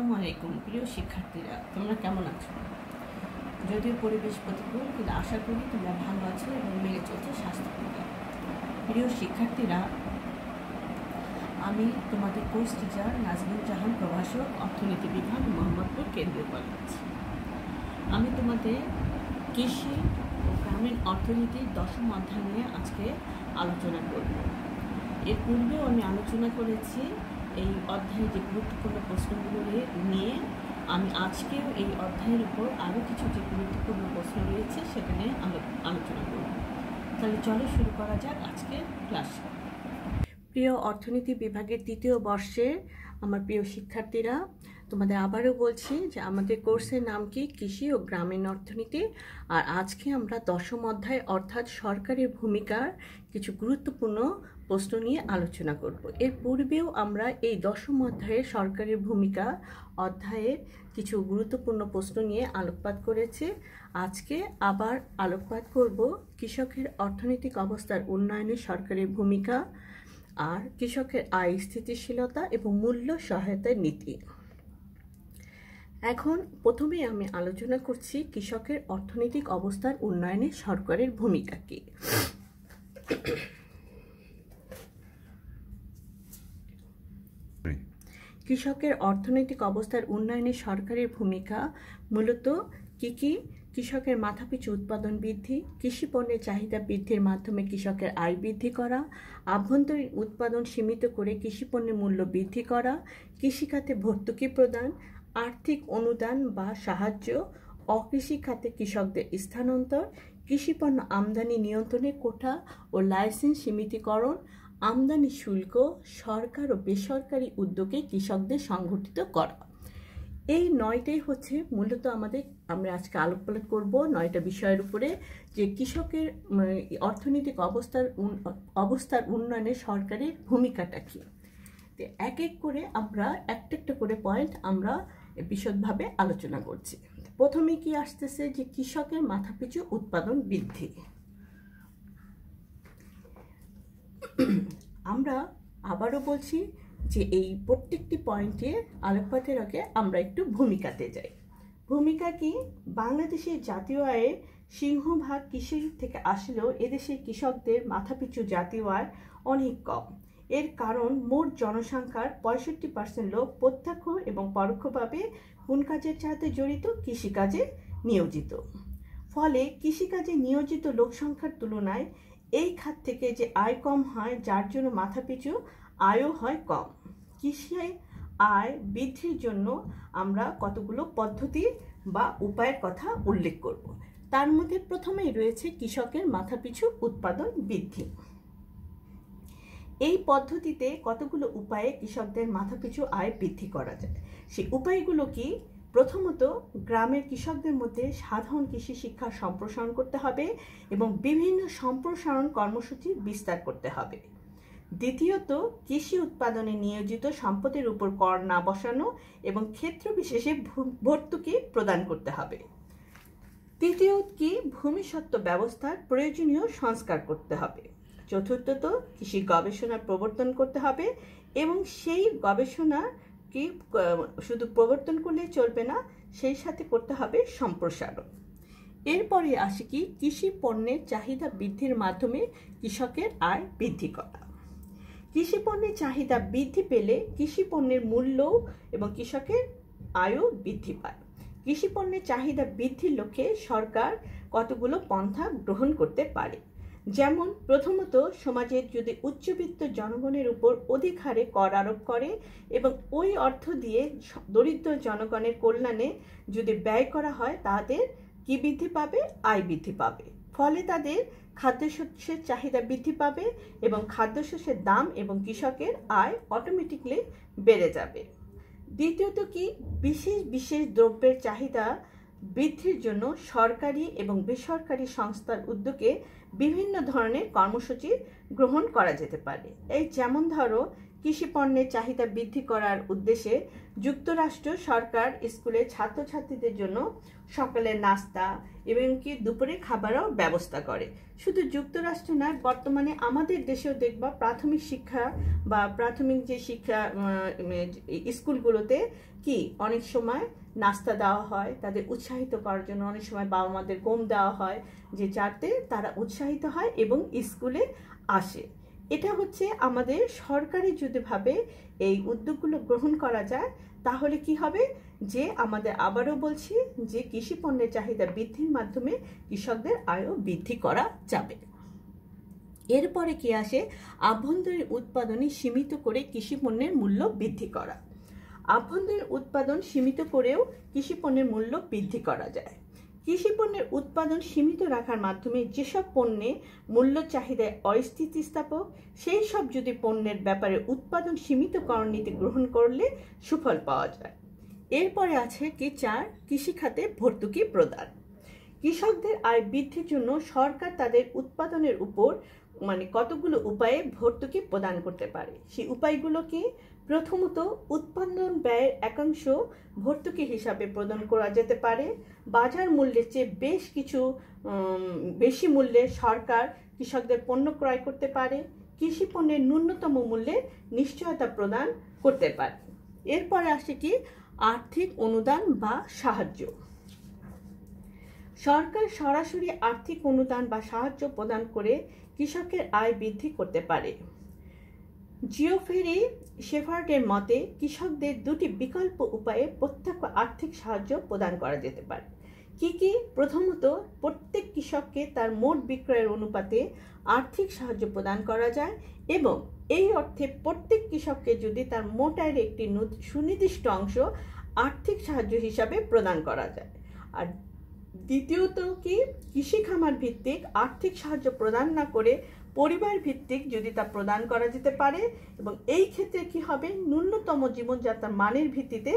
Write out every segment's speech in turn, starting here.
আসসালামু আলাইকুম প্রিয় শিক্ষার্থীরা, তোমরা কেমন আছো? যদিও পরিবেশ প্রতিকূল, কিন্তু আশা করি তোমরা ভালো আছো এবং মেনে চলছে স্বাস্থ্যবিধি। প্রিয় শিক্ষার্থীরা, আমি তোমাদের কোর্স টিচার নাজমুল জাহান, প্রভাষক, অর্থনীতি বিভাগ, মোহাম্মদপুর কেন্দ্রীয় কলেজ। আমি তোমাদের কৃষি ও গ্রামীণ অর্থনীতির 10ম অধ্যায় নিয়ে আজকে আলোচনা করব। এর পূর্বেও আমি আলোচনা করেছি এই অধ্যায়ে যে গুরুত্বপূর্ণ প্রশ্নগুলো নিয়ে। আমি আজকেও এই অধ্যায়ের উপর আরও কিছু যে গুরুত্বপূর্ণ প্রশ্ন রয়েছে সেটা নিয়ে আলোচনা করব। তাহলে চলো শুরু করা যাক আজকের ক্লাস। প্রিয় অর্থনীতি বিভাগের 3য় বর্ষের আমার প্রিয় শিক্ষার্থীরা, তোমাদের আবারও বলছি যে আমাদের কোর্সের নাম কি? কৃষি ও গ্রামীণ অর্থনীতি। আর আজকে আমরা 10ম অধ্যায় অর্থাৎ সরকারের ভূমিকার কিছু গুরুত্বপূর্ণ প্রশ্ন নিয়ে আলোচনা করব। এর পূর্বেও আমরা এই 10ম অধ্যায়ে সরকারের ভূমিকা অধ্যায়ের কিছু গুরুত্বপূর্ণ প্রশ্ন নিয়ে আলোকপাত করেছি। আজকে আবার আলোকপাত করব কৃষকের অর্থনৈতিক অবস্থার উন্নয়নে সরকারের ভূমিকা আর কৃষকের আয় স্থিতিশীলতা এবং মূল্য সহায়তার নীতি। এখন প্রথমে আমি আলোচনা করছি কৃষকের অর্থনৈতিক অবস্থার উন্নয়নে সরকারের ভূমিকা কি। কৃষকের অর্থনৈতিক অবস্থার উন্নয়নে সরকারের ভূমিকা মূলত কি? কৃষকের মাথাপিছু উৎপাদন বৃদ্ধি, কৃষি পণ্যের চাহিদা বৃদ্ধির মাধ্যমে কৃষকের আয় বৃদ্ধি করা, আভ্যন্তরীণ উৎপাদন সীমিত করে কৃষি পণ্যের মূল্য বৃদ্ধি করা, কৃষিখাতে ভর্তুকি প্রদান, আর্থিক অনুদান বা সাহায্য, অকৃষি খাতে কৃষকদের স্থানান্তর, কৃষিপণ্য আমদানি নিয়ন্ত্রণে কোটা ও লাইসেন্স সীমিতকরণ, আমদানি শুল্ক, সরকার ও বেসরকারি উদ্যোগে কৃষকদের সংগঠিত করা। এই 9টাই হচ্ছে মূলত আমরা আজকে আলোকপাত করব 9টা বিষয়ের উপরে, যে কৃষকের অর্থনৈতিক অবস্থার উন্নয়নে সরকারের ভূমিকাটা কি। এক এক করে আমরা একটা করে পয়েন্ট আমরা বিশদভাবে আলোচনা করছি। প্রথমে কি আসতেছে যে কৃষকের মাথাপিছু উৎপাদন বৃদ্ধি। আমরা আবারও বলছি যে এই প্রত্যেকটি পয়েন্টের আলোকপাতের আগে আমরা একটু ভূমিকাতে যাই। ভূমিকা কি? বাংলাদেশের জাতীয় আয়ে সিংহভাগ কৃষি থেকে আসলেও এদেশের কৃষকদের মাথাপিছু জাতীয় আয় অনেক কম। এর কারণ মোট জনসংখ্যার 65% লোক প্রত্যক্ষ এবং পরোক্ষভাবে কোন কাজের সাথে জড়িত? কৃষিকাজে নিয়োজিত। ফলে কৃষিকাজে নিয়োজিত লোক সংখ্যার তুলনায় এই খাত থেকে যে আয় কম হয়, যার জন্য মাথাপিছু আয়ও হয় কম। কৃষি আয় বৃদ্ধির জন্য আমরা কতগুলো পদ্ধতি বা উপায়ের কথা উল্লেখ করব। তার মধ্যে প্রথমেই রয়েছে কৃষকের মাথাপিছু উৎপাদন বৃদ্ধি। এই পদ্ধতিতে কতগুলো উপায়ে কৃষকদের মাথাপিছু আয় বৃদ্ধি করা যায়। সেই উপায়গুলো কি? প্রথমত, গ্রামের কৃষকদের মধ্যে সাধারণ কৃষি শিক্ষা সম্প্রসারণ করতে হবে এবং বিভিন্ন সম্প্রসারণ কর্মসূচি বিস্তার করতে হবে। দ্বিতীয়ত, কৃষি উৎপাদনে নিয়োজিত সম্পদের উপর কর না বসানো এবং ক্ষেত্র বিশেষে ভর্তুকি প্রদান করতে হবে। তৃতীয়ত কি? ভূমিস্বত্ব ব্যবস্থার প্রয়োজনীয় সংস্কার করতে হবে। চতুর্থত, কৃষি গবেষণার প্রবর্তন করতে হবে এবং সেই গবেষণা কি শুধু প্রবর্তন করলে চলবে না, সেই সাথে করতে হবে সম্প্রসারণ। এরপরে আসে কি? কৃষি পণ্যের চাহিদা বৃদ্ধির মাধ্যমে কৃষকের আয় বৃদ্ধি করা। কৃষি পণ্যের চাহিদা বৃদ্ধি পেলে কৃষি পণ্যের মূল্য এবং কৃষকের আয়ও বৃদ্ধি পায়। কৃষি পণ্যের চাহিদা বৃদ্ধির লক্ষ্যে সরকার কতগুলো পন্থা গ্রহণ করতে পারে। যেমন, প্রথমত, সমাজের যদি উচ্চবিত্ত জনগণের উপর অধিক হারে কর আরোপ করে এবং ওই অর্থ দিয়ে দরিদ্র জনগণের কল্যাণে যদি ব্যয় করা হয়, তাদের কি বৃদ্ধি পাবে? আয় বৃদ্ধি পাবে। ফলে তাদের খাদ্যশস্যের চাহিদা বৃদ্ধি পাবে এবং খাদ্যশস্যের দাম এবং কৃষকের আয় অটোমেটিকলি বেড়ে যাবে। দ্বিতীয়ত কি? বিশেষ দ্রব্যের চাহিদা বৃদ্ধির জন্য সরকারি এবং বেসরকারি সংস্থার উদ্যোগে বিভিন্ন ধরনের কর্মসূচি গ্রহণ করা যেতে পারে। এই যেমন ধরো, কৃষি পণ্যের চাহিদা বৃদ্ধি করার উদ্দেশ্যে যুক্তরাষ্ট্র সরকার স্কুলে ছাত্রছাত্রীদের জন্য সকালের নাস্তা এবং কি দুপুরে খাবারও ব্যবস্থা করে। শুধু যুক্তরাষ্ট্র নয়, বর্তমানে আমাদের দেশেও দেখবা প্রাথমিক শিক্ষা বা প্রাথমিক যে শিক্ষা স্কুলগুলোতে কি অনেক সময় নাস্তা দেওয়া হয়, তাদের উৎসাহিত করার জন্য অনেক সময় বাবা মাদের গম দেওয়া হয়, যে যাতে তারা উৎসাহিত হয় এবং স্কুলে আসে। এটা হচ্ছে আমাদের সরকারি যদি ভাবে এই উদ্যোগগুলো গ্রহণ করা যায়, তাহলে কি হবে যে আমাদের, আবারও বলছি, যে কৃষি পণ্যের চাহিদা বৃদ্ধির মাধ্যমে কৃষকদের আয়ও বৃদ্ধি করা যাবে। এরপরে কি আসে, আভ্যন্তরীণ উৎপাদনে সীমিত করে কৃষি পণ্যের মূল্য বৃদ্ধি করা। আভ্যন্তরীণ উৎপাদন সীমিত করেও কৃষি পণ্যের মূল্য বৃদ্ধি করা যায়। কৃষি পণ্যের উৎপাদন সীমিত রাখার মাধ্যমে যেসব পণ্যে মূল্য চাহিদায় অস্থিতিস্থাপক, সেই সব যদি পণ্যের ব্যাপারে উৎপাদন সীমিতকরণ নীতি গ্রহণ করলে সুফল পাওয়া যায়। এরপরে আছে কি 4, কৃষিখাতে ভর্তুকি প্রদান। কৃষকদের আয় বৃদ্ধির জন্য সরকার তাদের উৎপাদনের উপর কতগুলো উপায়ে ভর্তুকি প্রদান করতে পারে। সেই উপায়গুলো কি? প্রথমত, উৎপাদন ব্যয়ের একাংশ ভর্তুকি হিসাবে প্রদান করা যেতে পারে। বাজার মূল্যের চেয়ে বেশি মূল্যে সরকার কৃষকদের পণ্য ক্রয় করতে পারে। কৃষি পণ্যের ন্যূনতম মূল্যের নিশ্চয়তা প্রদান করতে পারে। এরপরে আসে কি, আর্থিক অনুদান বা সাহায্য। সরকার সরাসরি আর্থিক অনুদান বা সাহায্য প্রদান করে কৃষকের আয় বৃদ্ধি করতে পারে। জিওফ্রি শেফার্ডের মতে কৃষকদের 2টি বিকল্প উপায়ে প্রত্যক্ষ আর্থিক সাহায্য প্রদান করা যেতে পারে। কি কি? প্রথমত, প্রত্যেক কৃষককে তার মোট বিক্রয়ের অনুপাতে আর্থিক সাহায্য প্রদান করা যায় এবং এই অর্থে প্রত্যেক কৃষককে যদি তার মোট আয়ের একটি সুনির্দিষ্ট অংশ আর্থিক সাহায্য হিসাবে প্রদান করা যায়। আর দ্বিতীয়ত কি, কৃষি খামার ভিত্তিক আর্থিক সাহায্য প্রদান না করে পরিবার ভিত্তিক যদি তা প্রদান করা যেতে পারে, এবং এই ক্ষেত্রে কি হবে, ন্যূনতম জীবনযাত্রার মানের ভিত্তিতে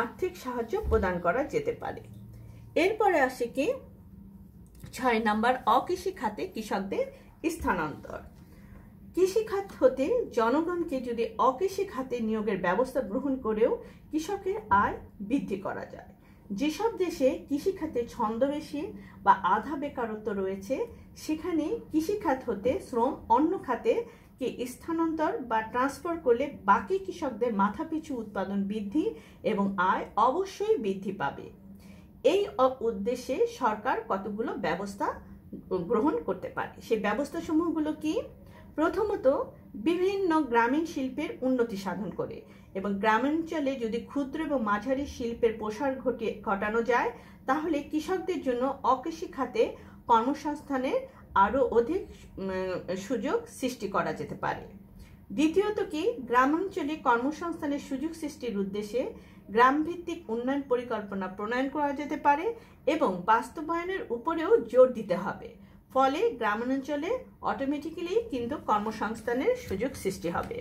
আর্থিক সাহায্য প্রদান করা যেতে পারে। এরপরে আসে কি 6 নাম্বার, অকৃষি খাতে কৃষকদের স্থানান্তর। কৃষিখাত হতে জনগণকে যদি অকৃষি খাতে নিয়োগের ব্যবস্থা গ্রহণ করেও কৃষকের আয় বৃদ্ধি করা যায়। যেসব দেশে কৃষিখাতে ছন্দবেশী বা আধা বেকারত্ব রয়েছে, সেখানে কৃষিখাত হতে শ্রম অন্য খাতে কে স্থানান্তর বা ট্রান্সফার করলে বাকি কৃষকদের মাথাপিছু উৎপাদন বৃদ্ধি এবং আয় অবশ্যই বৃদ্ধি পাবে। এই উদ্দেশ্যে সরকার কতগুলো ব্যবস্থা গ্রহণ করতে পারে। সেই ব্যবস্থা সমূহগুলো কি? প্রথমত, বিভিন্ন গ্রামীণ শিল্পের উন্নতি সাধন করে এবং গ্রামাঞ্চলে যদি ক্ষুদ্র এবং মাঝারি শিল্পের প্রসার ঘটানো যায়, তাহলে কৃষকদের জন্য অকৃষি খাতে কর্মসংস্থানের আরও অধিক সুযোগ সৃষ্টি করা যেতে পারে। দ্বিতীয়ত কি, গ্রামাঞ্চলে কর্মসংস্থানের সুযোগ সৃষ্টির উদ্দেশ্যে গ্রামভিত্তিক উন্নয়ন পরিকল্পনা প্রণয়ন করা যেতে পারে এবং বাস্তবায়নের উপরেও জোর দিতে হবে। ফলে গ্রামাঞ্চলে অটোমেটিক্যালি কিন্তু কর্মসংস্থানের সুযোগ সৃষ্টি হবে।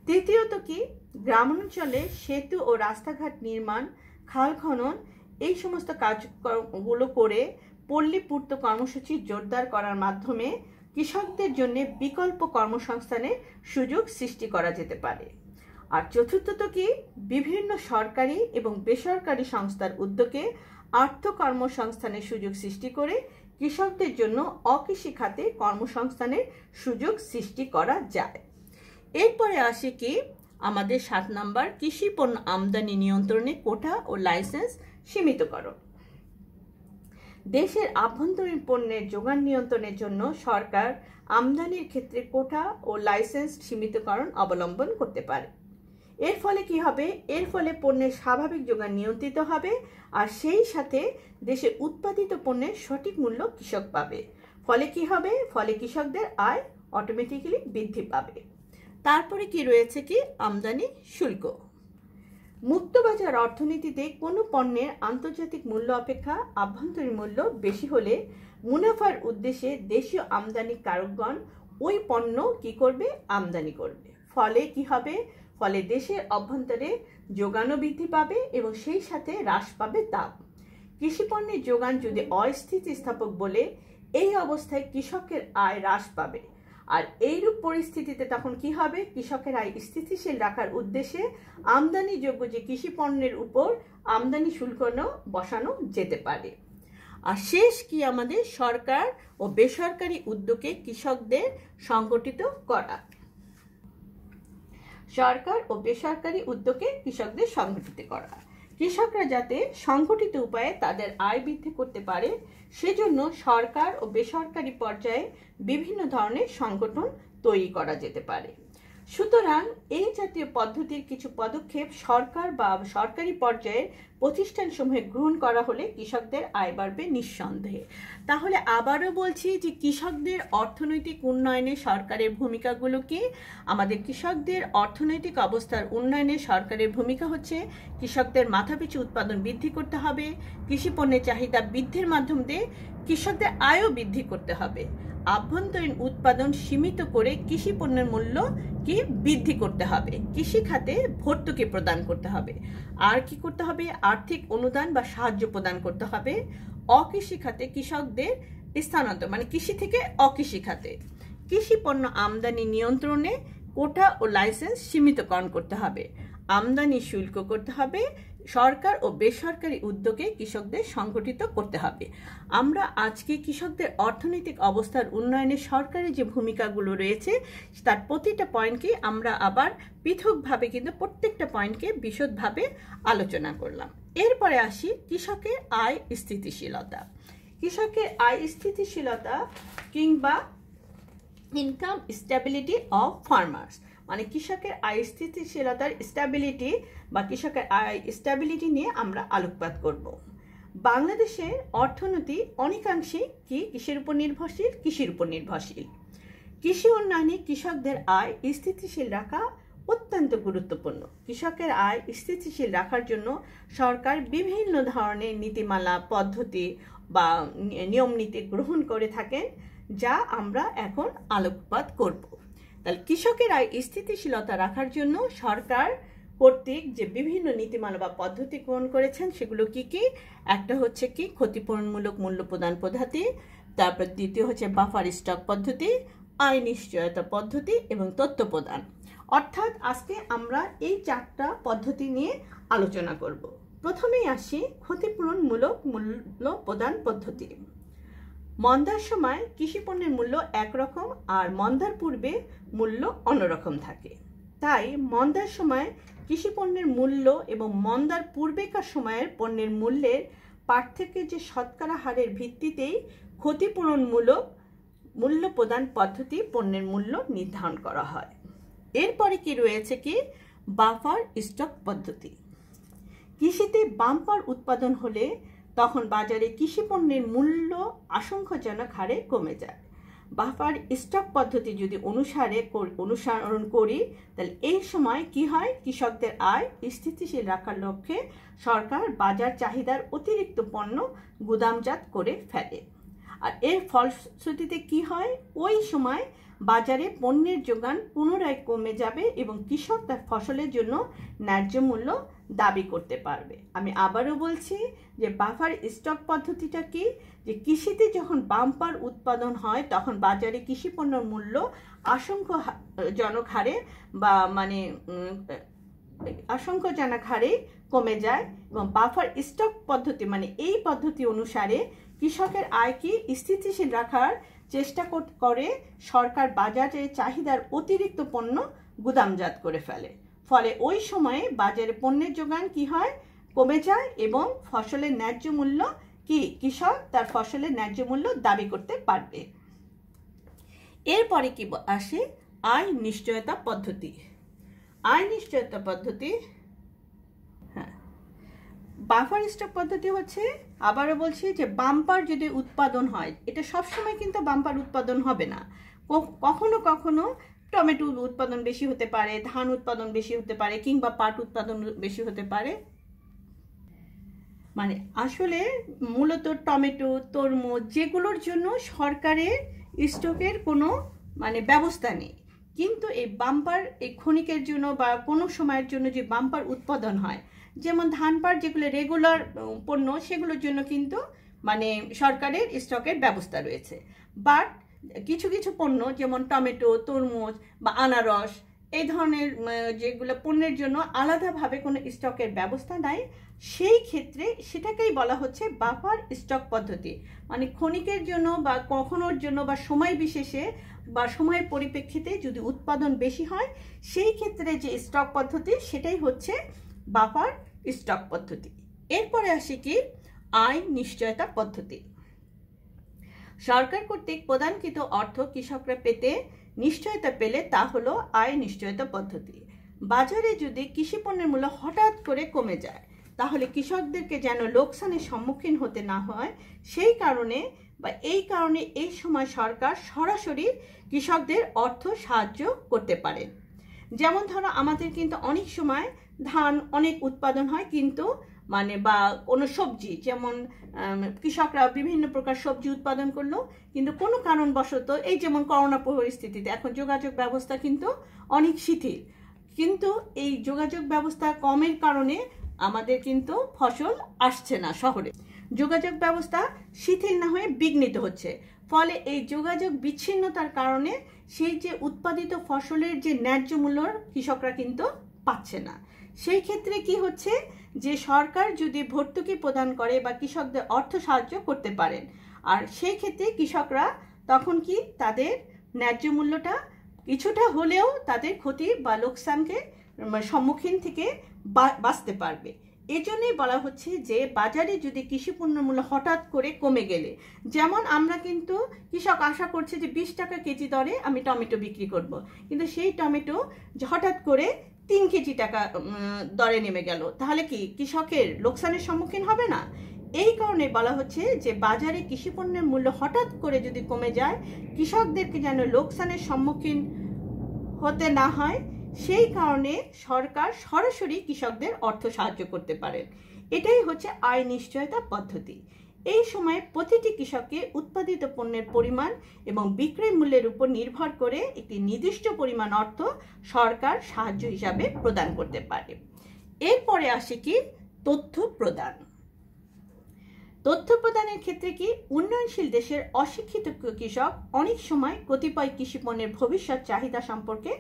তৃতীয়ত কি, গ্রামাঞ্চলে সেতু ও রাস্তাঘাট নির্মাণ, খাল খনন, এই সমস্ত কাজগুলো করে পল্লী পূর্ত কর্মসূচি জোরদার করার মাধ্যমে কৃষকদের জন্য বিকল্প কর্মসংস্থানের সুযোগ সৃষ্টি করা যেতে পারে। আর চতুর্থত কি, বিভিন্ন সরকারি এবং বেসরকারি সংস্থার উদ্যোগে আর্থ কর্মসংস্থানের সুযোগ সৃষ্টি করে কৃষকদের জন্য অকৃষি খাতে কর্মসংস্থানের সুযোগ সৃষ্টি করা যায়। এরপরে আসে কি আমাদের 7 নাম্বার, কৃষি পণ্য আমদানি নিয়ন্ত্রণে কোটা ও লাইসেন্স সীমিতকরণ। দেশের আভ্যন্তরীণ পণ্যের যোগান নিয়ন্ত্রণের জন্য সরকার আমদানির ক্ষেত্রে কোটা ও লাইসেন্স সীমিতকরণ অবলম্বন করতে পারে। এর ফলে কি হবে? এর ফলে পণ্যের স্বাভাবিক যোগান নিয়ন্ত্রিত হবে, আর সেই সাথে দেশে উৎপাদিত পণ্যের সঠিক মূল্য কৃষক পাবে। ফলে কি হবে? ফলে কৃষকদের আয় অটোমেটিক্যালি বৃদ্ধি পাবে। তারপরে কি রয়েছে কি, আমদানি শুল্ক। মুক্তবাজার অর্থনীতিতে কোনো পণ্যের আন্তর্জাতিক মূল্য অপেক্ষা আভ্যন্তরীণ মূল্য বেশি হলে মুনাফার উদ্দেশ্যে দেশীয় আমদানিকারকগণ ওই পণ্য কি করবে? আমদানি করবে। ফলে কি হবে? ফলে দেশের অভ্যন্তরে যোগানও বৃদ্ধি পাবে এবং সেই সাথে হ্রাস পাবে দাম। কৃষি পণ্যের যোগান যদি অস্থিতিস্থাপক বলে, এই অবস্থায় কৃষকের আয় হ্রাস পাবে। আর এইরূপ পরিস্থিতিতে তখন কি হবে, কৃষকের আয় স্থিতিশীল রাখার উদ্দেশ্যে আমদানিযোগ্য যে কৃষি পণ্যের উপর আমদানি শুল্ক বসানো যেতে পারে। আর শেষ কি আমাদের সরকার ও বেসরকারি উদ্যোগে কৃষকদের সংগঠিত করা। সরকার ও বেসরকারি উদ্যোগে কৃষকদের সংগঠিত করা। কৃষকরা যাতে সংগঠিত উপায়ে তাদের আয় বৃদ্ধি করতে পারে সেজন্য সরকার ও বেসরকারি পর্যায়ে বিভিন্ন ধরনের সংগঠন তৈরি করা যেতে পারে। সুতরাং এই জাতীয় পদ্ধতির কিছু পদক্ষেপ সরকার বা সরকারি পর্যায়ে প্রতিষ্ঠানসমূহে গ্রহণ করা হলে কৃষকদের আয় বাড়বে নিঃসন্দেহে। তাহলে আবারও বলছি যে কৃষকদের অর্থনৈতিক উন্নয়নে সরকারের ভূমিকাগুলো কি? আমাদের কৃষকদের অর্থনৈতিক অবস্থার উন্নয়নে সরকারের ভূমিকা হচ্ছে কৃষকদের মাথাপিছু উৎপাদন বৃদ্ধি করতে হবে, কৃষি পণ্যের চাহিদা বৃদ্ধির মাধ্যমে কৃষকদের আয়ও বৃদ্ধি করতে হবে, আভ্যন্তরীণ উৎপাদন সীমিত করে কৃষি পণ্যের মূল্য কি বৃদ্ধি করতে হবে, কৃষি খাতে ভর্তুকি প্রদান করতে হবে, আর কি করতে হবে, আর্থিক অনুদান বা সাহায্য প্রদান করতে হবে, অকৃষি খাতে কৃষকদের স্থানান্তর মানে কৃষি থেকে অকৃষি খাতে, কৃষি পণ্য আমদানি নিয়ন্ত্রণে কোটা ও লাইসেন্স সীমিতকরণ করতে হবে, আমদানি শুল্ক করতে হবে, সরকার ও বেসরকারি উদ্যোগে কৃষকদের সংগঠিত করতে হবে। আমরা আজকে কৃষকদের অর্থনৈতিক অবস্থার উন্নয়নে সরকারের যে ভূমিকাগুলো রয়েছে তার প্রতিটা পয়েন্টকে আমরা আবার পৃথকভাবে কিন্তু প্রত্যেকটা পয়েন্টকে বিশদভাবে আলোচনা করলাম। এরপরে আসি কৃষকের আয় স্থিতিশীলতা। কৃষকের আয় স্থিতিশীলতা কিংবা ইনকাম স্টেবিলিটি অফ ফার্মার্স মানে কৃষকের আয় স্থিতিশীলতার স্টেবিলিটি বা কৃষকের আয় স্টেবিলিটি নিয়ে আমরা আলোকপাত করব। বাংলাদেশের অর্থনীতি অনেকাংশে কি কিসের উপর নির্ভরশীল? কৃষির উপর নির্ভরশীল। কৃষি উন্নয়নে কৃষকদের আয় স্থিতিশীল রাখা অত্যন্ত গুরুত্বপূর্ণ। কৃষকের আয় স্থিতিশীল রাখার জন্য সরকার বিভিন্ন ধরনের নীতিমালা পদ্ধতি বা নিয়ম নীতি গ্রহণ করে থাকেন, যা আমরা এখন আলোকপাত করব। তাহলে কৃষকের আয় স্থিতিশীলতা রাখার জন্য সরকার কর্তৃক যে বিভিন্ন নীতিমালা বা পদ্ধতি গ্রহণ করেছেন সেগুলো কি কি? একটা হচ্ছে কি ক্ষতিপূরণমূলক মূল্য প্রদান পদ্ধতি, তারপর দ্বিতীয় হচ্ছে বাফার স্টক পদ্ধতি, আয় নিশ্চয়তা পদ্ধতি এবং তথ্য প্রদান। অর্থাৎ আজকে আমরা এই 4টা পদ্ধতি নিয়ে আলোচনা করব। প্রথমেই আসি ক্ষতিপূরণমূলক মূল্য প্রদান পদ্ধতি। মন্দার সময় কৃষি পণ্যের মূল্য একরকম আর মন্দার পূর্বে মূল্য অন্যরকম থাকে। তাই মন্দার সময় কৃষি পণ্যের মূল্য এবং মন্দার পূর্বেকার সময়ের পণ্যের মূল্যের পার্থক্যের যে শতকরা হারের ভিত্তিতেই ক্ষতিপূরণমূলক মূল্য প্রদান পদ্ধতি পণ্যের মূল্য নির্ধারণ করা হয়। এরপরে কি রয়েছে কি বাফার স্টক পদ্ধতি। কৃষিতে বাম্পার উৎপাদন হলে তখন বাজারে কৃষি পণ্যের মূল্য আশঙ্কাজনক হারে কমে যায়। বাফার স্টক পদ্ধতি যদি অনুসরণ করি তাহলে এই সময় কি হয়, কৃষকদের আয় স্থিতিশীল রাখার লক্ষ্যে সরকার বাজার চাহিদার অতিরিক্ত পণ্য গুদামজাত করে ফেলে। আর এর ফলশ্রুতিতে কি হয়, ওই সময় বাজারে পণ্যের যোগান পুনরায় কমে যাবে এবং কৃষক তার ফসলের জন্য ন্যায্য মূল্য দাবি করতে পারবে। আমি আবারও বলছি যে বাফার স্টক পদ্ধতিটা কি, যে কৃষিতে যখন বাম্পার উৎপাদন হয় তখন বাজারে কৃষি পণ্যের মূল্য আশঙ্কাজনক হারে বা আশঙ্কাজনক হারে কমে যায় এবং বাফার স্টক পদ্ধতি মানে এই পদ্ধতি অনুসারে কৃষকের আয় কি স্থিতিশীল রাখার চেষ্টা করে সরকার বাজারে চাহিদার অতিরিক্ত পণ্য গুদামজাত করে ফেলে। ফলে ওই সময়ে বাজারে পণ্যের যোগান কি হয়, কমে যায় এবং ফসলের ন্যায্য মূল্য কি কৃষক তার ফসলের ন্যায্য মূল্য দাবি করতে পারবে। এরপরে কি আসে আয় নিশ্চয়তা পদ্ধতি। আয় নিশ্চয়তা পদ্ধতি বাফার স্টক পদ্ধতি হচ্ছে, আবারও বলছি যে বাম্পার যদি উৎপাদন হয়, এটা সবসময় কিন্তু বাম্পার উৎপাদন হবে না, কখনো কখনো টমেটো উৎপাদন বেশি হতে পারে, ধান উৎপাদন বেশি হতে পারে কিংবা পাট উৎপাদন বেশি হতে পারে। মানে আসলে মূলত টমেটো তরমুজ যেগুলোর জন্য সরকারের স্টকের কোনো ব্যবস্থা নেই, কিন্তু এই বাম্পার এই ক্ষণিকের জন্য বা কোনো সময়ের জন্য যে বাম্পার উৎপাদন হয়, যেমন ধান পাট যেগুলো রেগুলার পণ্য সেগুলোর জন্য কিন্তু সরকারের স্টকের ব্যবস্থা রয়েছে। বাট কিছু কিছু পণ্য যেমন টমেটো, তরমুজ বা আনারস এই ধরনের যেগুলো পণ্যের জন্য আলাদাভাবে কোনো স্টকের ব্যবস্থা নাই, সেই ক্ষেত্রে সেটাকেই বলা হচ্ছে বাফার স্টক পদ্ধতি। মানে ক্ষণিকের জন্য বা কখনোর জন্য বা সময় বিশেষে বা সময়ের পরিপ্রেক্ষিতে যদি উৎপাদন বেশি হয়, সেই ক্ষেত্রে যে স্টক পদ্ধতি সেটাই হচ্ছে বাফার স্টক পদ্ধতি। এরপরে আসি কি আয় নিশ্চয়তা পদ্ধতি। সরকার কর্তৃক প্রদানকৃত অর্থ কৃষকরা পেতে নিশ্চয়তা পেলে তা হলো আয় নিশ্চয়তা পদ্ধতি। বাজারে যদি কৃষি পণ্যের মূল্য হঠাৎ করে কমে যায়, তাহলে কৃষকদেরকে যেন লোকসানের সম্মুখীন হতে না হয়, সেই কারণে এই সময় সরকার সরাসরি কৃষকদের অর্থ সাহায্য করতে পারে। যেমন ধরো আমাদের কিন্তু অনেক সময় ধান অনেক উৎপাদন হয়, কিন্তু বা কোনো সবজি, যেমন কৃষকরা বিভিন্ন প্রকার সবজি উৎপাদন করলো, কিন্তু কোনো কারণবশত এই যেমন করোনা পরিস্থিতিতে এখন যোগাযোগ ব্যবস্থা কিন্তু অনেক শিথিল, কিন্তু এই যোগাযোগ ব্যবস্থা কমের কারণে আমাদের কিন্তু ফসল আসছে না শহরে, যোগাযোগ ব্যবস্থা শিথিল না হয়ে বিঘ্নিত হচ্ছে। ফলে এই যোগাযোগ বিচ্ছিন্নতার কারণে সেই যে উৎপাদিত ফসলের যে ন্যায্য মূল্য কৃষকরা কিন্তু পাচ্ছে না। সেই ক্ষেত্রে কি হচ্ছে যে সরকার যদি ভর্তুকি প্রদান করে বা কৃষকদের অর্থ সাহায্য করতে পারেন, আর সেই ক্ষেত্রে কৃষকরা তখন কি তাদের ন্যায্য মূল্যটা কিছুটা হলেও তাদের ক্ষতি বা লোকসানকে সম্মুখীন থেকে বাঁচতে পারবে। এজন্যই বলা হচ্ছে যে বাজারে যদি কৃষি পণ্য মূল্য হঠাৎ করে কমে গেলে, যেমন আমরা কিন্তু কৃষক আশা করছে যে 20 টাকা কেজি দরে আমি টমেটো বিক্রি করব, কিন্তু সেই টমেটো হঠাৎ করে 3 কেজি টাকা দরে নেমে গেল, তাহলে কি কৃষকের লোকসানের সম্মুখীন হবে না? এই কারণে বলা হচ্ছে যে বাজারে কৃষি পণ্যের মূল্য হঠাৎ করে যদি কমে যায়, কৃষকদেরকে যেন লোকসানের সম্মুখীন হতে না হয়, সেই কারণে সরকার সরাসরি কৃষকদের অর্থ সাহায্য করতে পারেন। এটাই হচ্ছে আয় নিশ্চয়তা পদ্ধতি। এই সময়ে প্রতিটি কৃষককে উৎপাদিত পণ্যের পরিমাণ এবং বিক্রয় মূল্যের উপর নির্ভর করে একটি নির্দিষ্ট পরিমাণ অর্থ সরকার সাহায্য হিসাবে প্রদান করতে পারে। এরপরে আসে কি তথ্য প্রদান। তথ্য প্রদানের ক্ষেত্রে কি উন্নয়নশীল দেশের অশিক্ষিত কৃষক অনেক সময় কতিপয় কৃষি পণ্যের ভবিষ্যৎ চাহিদা সম্পর্কে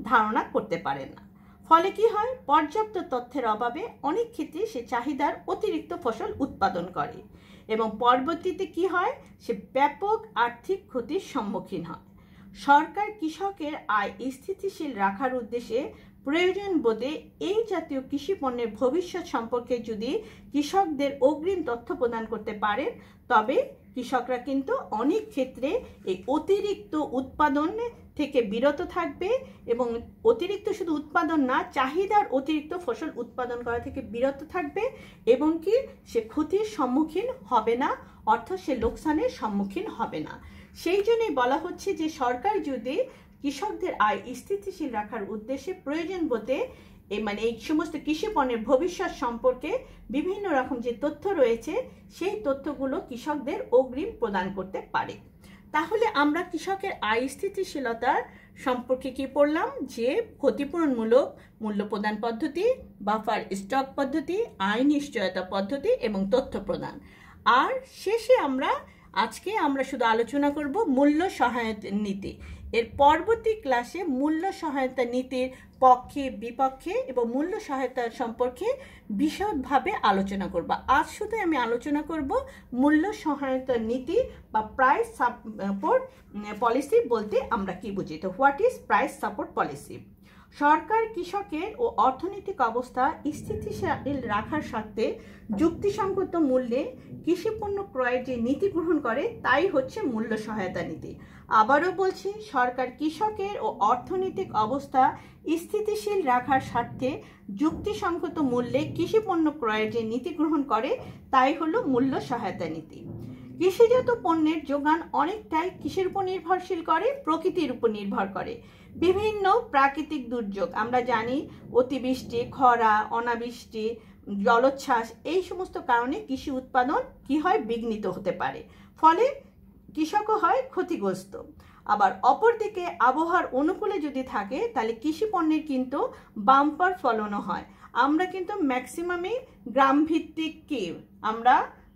ধারণা করতে পারেন না। ফলে কি হয়, পর্যাপ্ত তথ্যের অভাবে অনেক ক্ষেত্রে সে চাহিদার অতিরিক্ত ফসল উৎপাদন করে এবং পরবর্তীতে কি হয়, সে ব্যাপক আর্থিক ক্ষতির সম্মুখীন হয়। সরকার কৃষকের আয় স্থিতিশীল রাখার উদ্দেশ্যে প্রয়োজন বোধে এই জাতীয় কৃষি পণ্যের ভবিষ্যৎ সম্পর্কে যদি কৃষকদের অগ্রিম তথ্য প্রদান করতে পারেন, তবে কৃষকরা কিন্তু অনেক ক্ষেত্রে এই অতিরিক্ত উৎপাদন থেকে বিরত থাকবে এবং অতিরিক্ত শুধু উৎপাদন না, চাহিদার অতিরিক্ত ফসল উৎপাদন করা থেকে বিরত থাকবে এবং কি সে ক্ষতির সম্মুখীন হবে না, অর্থাৎ সে লোকসানের সম্মুখীন হবে না। সেই জন্যই বলা হচ্ছে যে সরকার যদি কৃষকদের আয় স্থিতিশীল রাখার উদ্দেশ্যে প্রয়োজন বোধে এই সমস্ত কৃষি পণ্যের ভবিষ্যৎ সম্পর্কে বিভিন্ন রকম যে তথ্য রয়েছে, সেই তথ্যগুলো কৃষকদের অগ্রিম প্রদান করতে পারে। তাহলে আমরা কৃষকের আয় স্থিতিশীলতার সম্পর্কে কি পড়লাম, যে ক্ষতিপূরণমূলক মূল্য প্রদান পদ্ধতি, বাফার স্টক পদ্ধতি, আয় নিশ্চয়তা পদ্ধতি এবং তথ্য প্রদান। আর শেষে আজকে আমরা শুধু আলোচনা করব মূল্য সহায়তা নীতি। এর পরবর্তী ক্লাসে মূল্য সহায়তা নীতির পক্ষে বিপক্ষে এবং মূল্য সহায়তা সম্পর্কে বিশদভাবে আলোচনা করব। আজ শুধু আমি আলোচনা করব মূল্য সহায়তা নীতি বা প্রাইস সাপোর্ট পলিসি বলতে আমরা কি বুঝি। তো what is price support policy? সরকার কৃষকের ও অর্থনৈতিক অবস্থা স্থিতিশীল রাখার স্বার্থে যুক্তিসঙ্গত মূল্যে কৃষি পণ্য ক্রয়ের যে নীতি গ্রহণ করে, তাই হচ্ছে মূল্য সহায়তা নীতি। আবারও বলছি, সরকার কৃষকের ও অর্থনৈতিক অবস্থা স্থিতিশীল রাখার স্বার্থে যুক্তিসঙ্গত মূল্যে কৃষি পণ্য ক্রয়ের যে নীতি গ্রহণ করে, তাই হলো মূল্য সহায়তা নীতি। কৃষিজাত পণ্যের যোগান অনেকটাই কিসের উপর নির্ভরশীল করে? প্রকৃতির উপর নির্ভর করে। বিভিন্ন প্রাকৃতিক দুর্যোগ আমরা জানি, অতিবৃষ্টি, খরা, অনাবৃষ্টি, জলোচ্ছ্বাস, এই সমস্ত কারণে কৃষি উৎপাদন কি হয়, বিঘ্নিত হতে পারে, ফলে কৃষকও হয় ক্ষতিগ্রস্ত। আবার অপরদিকে আবহাওয়ার অনুকূলে যদি থাকে, তাহলে কৃষি পণ্যের কিন্তু বাম্পার ফলনও হয়। আমরা কিন্তু ম্যাক্সিমামই গ্রাম ভিত্তিক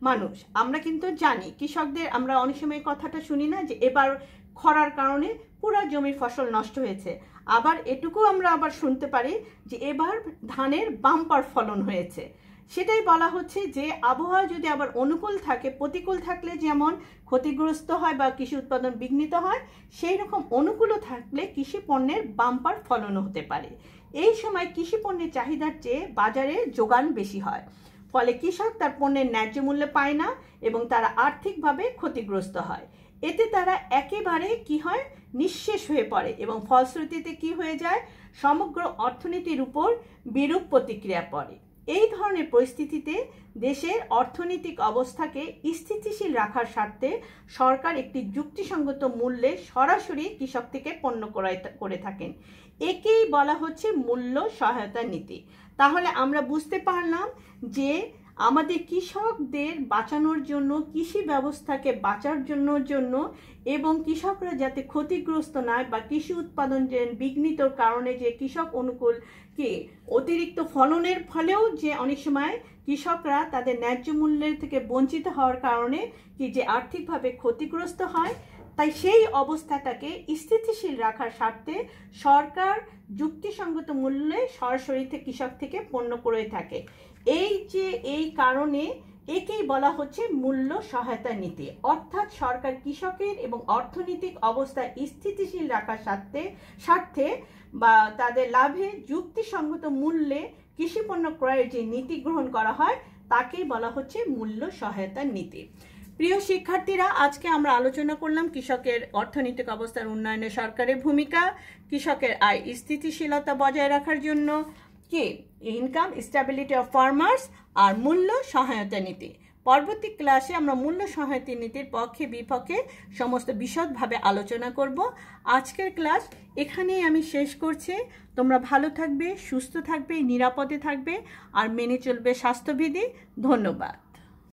মানুষ আমরা কিন্তু জানি, কৃষকদের আমরা অনেক সময় কথাটা শুনি না যে এবার খরার কারণে পুরা জমির ফসল নষ্ট হয়েছে। আবার এটুকু আমরা আবার শুনতে পারি যে এবার ধানের বাম্পার ফলন হয়েছে। সেটাই বলা হচ্ছে যে আবহাওয়া যদি আবার অনুকূল থাকে, প্রতিকূল থাকলে যেমন ক্ষতিগ্রস্ত হয় বা কৃষি উৎপাদন বিঘ্নিত হয়, সেই রকম অনুকূলও থাকলে কৃষি পণ্যের বাম্পার ফলনও হতে পারে। এই সময় কৃষি পণ্যের চাহিদার চেয়ে বাজারে যোগান বেশি হয়, ফলে কৃষক তার পণ্যের ন্যায্য মূল্য পায় না এবং তারা আর্থিকভাবে ক্ষতিগ্রস্ত হয়। এতে তারা একেবারে কি হয়, নিঃশেষ হয়ে পড়ে এবং ফলশ্রুতিতে কি হয়ে যায়, সমগ্র অর্থনীতির উপর বিরূপ প্রতিক্রিয়া পড়ে। এই ধরনের পরিস্থিতিতে দেশের অর্থনৈতিক অবস্থাকে স্থিতিশীল রাখার স্বার্থে সরকার একটি যুক্তিসঙ্গত মূল্যে সরাসরি কৃষক থেকে পণ্য ক্রয় করে থাকেন। একেই বলা হচ্ছে মূল্য সহায়তা নীতি। তাহলে আমরা বুঝতে পারলাম যে আমাদের কৃষকদের বাঁচানোর জন্য, কৃষি ব্যবস্থাকে বাঁচার জন্য এবং কৃষকরা যাতে ক্ষতিগ্রস্ত না হয় বা কৃষি উৎপাদন যে বিঘ্নিতর কারণে যে কৃষক অনুকূল কি অতিরিক্ত ফলনের ফলেও যে অনেক সময় কৃষকরা তাদের ন্যায্য মূল্যের থেকে বঞ্চিত হওয়ার কারণে কি যে আর্থিকভাবে ক্ষতিগ্রস্ত হয়, তাই সেই অবস্থাটাকে স্থিতিশীল রাখার স্বার্থে সরকার যুক্তিসঙ্গত মূল্যে সরাসরি কৃষক থেকে পণ্য ক্রয় থাকে। এই কারণে একেই বলা হচ্ছে মূল্য সহায়তা নীতি। অর্থাৎ সরকার কৃষকের এবং অর্থনৈতিক অবস্থা স্থিতিশীল রাখার স্বার্থে বা তাদের লাভে যুক্তিসঙ্গত মূল্যে কৃষি পণ্য ক্রয়ের যে নীতি গ্রহণ করা হয় তাকেই বলা হচ্ছে মূল্য সহায়তা নীতি। প্রিয় শিক্ষার্থীরা, আজকে আমরা আলোচনা করলাম কৃষকের অর্থনৈতিক অবস্থার উন্নয়নে সরকারের ভূমিকা, কৃষকের আয় স্থিতিশীলতা বজায় রাখার জন্য কি ইনকাম স্ট্যাবিলিটি অফ ফার্মার্স, আর মূল্য সহায়তা নীতি। পরবর্তী ক্লাসে আমরা মূল্য সহায়তা নীতির পক্ষে বিপক্ষে সমস্ত বিশদভাবে আলোচনা করব। আজকের ক্লাস এখানেই আমি শেষ করছি। তোমরা ভালো থাকবে, সুস্থ থাকবে, নিরাপদে থাকবে আর মেনে চলবে স্বাস্থ্যবিধি। ধন্যবাদ।